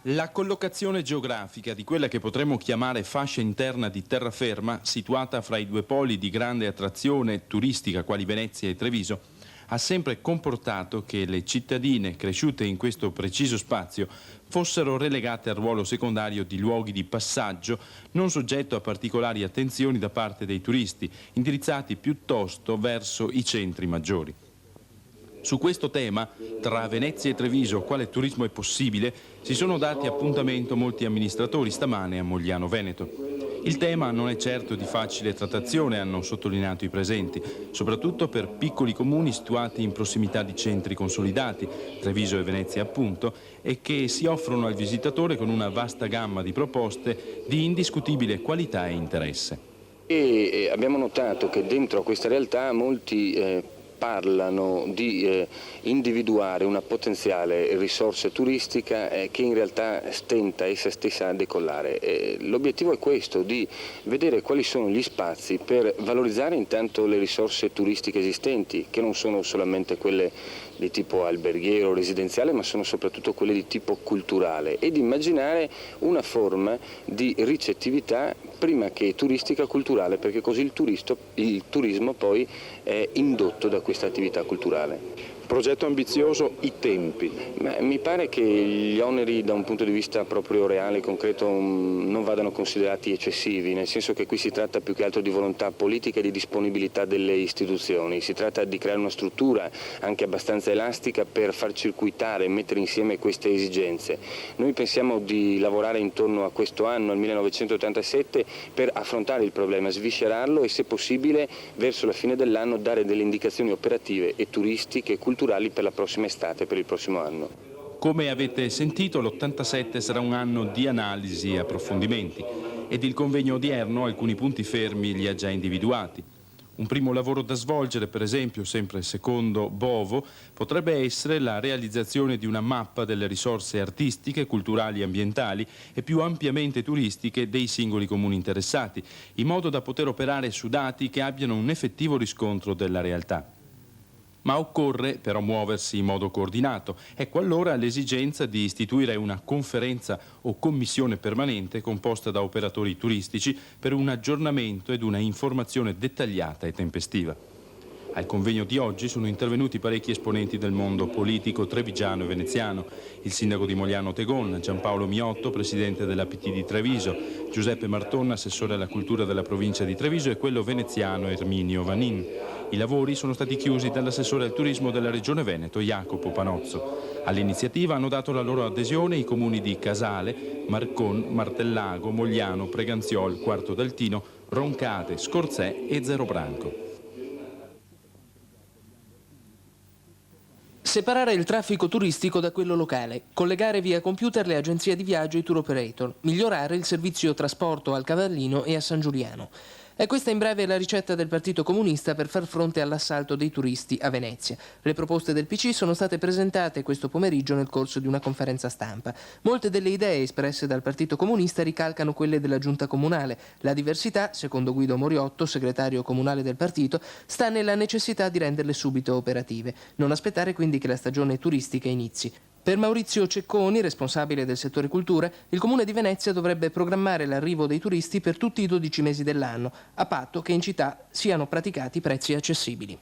La collocazione geografica di quella che potremmo chiamare fascia interna di terraferma, situata fra i due poli di grande attrazione turistica quali Venezia e Treviso, ha sempre comportato che le cittadine cresciute in questo preciso spazio fossero relegate al ruolo secondario di luoghi di passaggio non soggetto a particolari attenzioni da parte dei turisti, indirizzati piuttosto verso i centri maggiori. Su questo tema, tra Venezia e Treviso, quale turismo è possibile, si sono dati appuntamento molti amministratori stamane a Mogliano Veneto. Il tema non è certo di facile trattazione, hanno sottolineato i presenti, soprattutto per piccoli comuni situati in prossimità di centri consolidati, Treviso e Venezia appunto, e che si offrono al visitatore con una vasta gamma di proposte di indiscutibile qualità e interesse. E abbiamo notato che dentro a questa realtà molti parlano di individuare una potenziale risorsa turistica che in realtà stenta essa stessa a decollare. L'obiettivo è questo, di vedere quali sono gli spazi per valorizzare intanto le risorse turistiche esistenti, che non sono solamente quelle di tipo alberghiero, residenziale, ma sono soprattutto quelle di tipo culturale, ed immaginare una forma di ricettività prima che turistica culturale, perché così il turismo poi è indotto da questa attività culturale. Progetto ambizioso, i tempi. Mi pare che gli oneri da un punto di vista proprio reale e concreto non vadano considerati eccessivi, nel senso che qui si tratta più che altro di volontà politica e di disponibilità delle istituzioni. Si tratta di creare una struttura anche abbastanza elastica per far circuitare e mettere insieme queste esigenze. Noi pensiamo di lavorare intorno a questo anno, al 1987, per affrontare il problema, sviscerarlo e, se possibile, verso la fine dell'anno dare delle indicazioni operative e turistiche e culturali per la prossima estate, per il prossimo anno. Come avete sentito, l'87 sarà un anno di analisi e approfondimenti ed il convegno odierno alcuni punti fermi li ha già individuati. Un primo lavoro da svolgere, per esempio, sempre secondo Bovo, potrebbe essere la realizzazione di una mappa delle risorse artistiche, culturali e ambientali e più ampiamente turistiche dei singoli comuni interessati, in modo da poter operare su dati che abbiano un effettivo riscontro della realtà. Ma occorre però muoversi in modo coordinato. Ecco allora l'esigenza di istituire una conferenza o commissione permanente composta da operatori turistici per un aggiornamento ed una informazione dettagliata e tempestiva. Al convegno di oggi sono intervenuti parecchi esponenti del mondo politico trevigiano e veneziano, il sindaco di Mogliano Tegon, Giampaolo Miotto, presidente dell'APT di Treviso, Giuseppe Martonna, assessore alla cultura della provincia di Treviso, e quello veneziano Erminio Vanin. I lavori sono stati chiusi dall'assessore al turismo della regione Veneto, Jacopo Panozzo. All'iniziativa hanno dato la loro adesione i comuni di Casale, Marcon, Martellago, Mogliano, Preganziol, Quarto d'Altino, Roncate, Scorzè e Zerobranco. Separare il traffico turistico da quello locale, collegare via computer le agenzie di viaggio e i tour operator, migliorare il servizio trasporto al Cavallino e a San Giuliano. È questa in breve la ricetta del Partito Comunista per far fronte all'assalto dei turisti a Venezia. Le proposte del PC sono state presentate questo pomeriggio nel corso di una conferenza stampa. Molte delle idee espresse dal Partito Comunista ricalcano quelle della Giunta Comunale. La diversità, secondo Guido Moriotto, segretario comunale del partito, sta nella necessità di renderle subito operative. Non aspettare quindi che la stagione turistica inizi. Per Maurizio Cecconi, responsabile del settore cultura, il Comune di Venezia dovrebbe programmare l'arrivo dei turisti per tutti i 12 mesi dell'anno, a patto che in città siano praticati prezzi accessibili.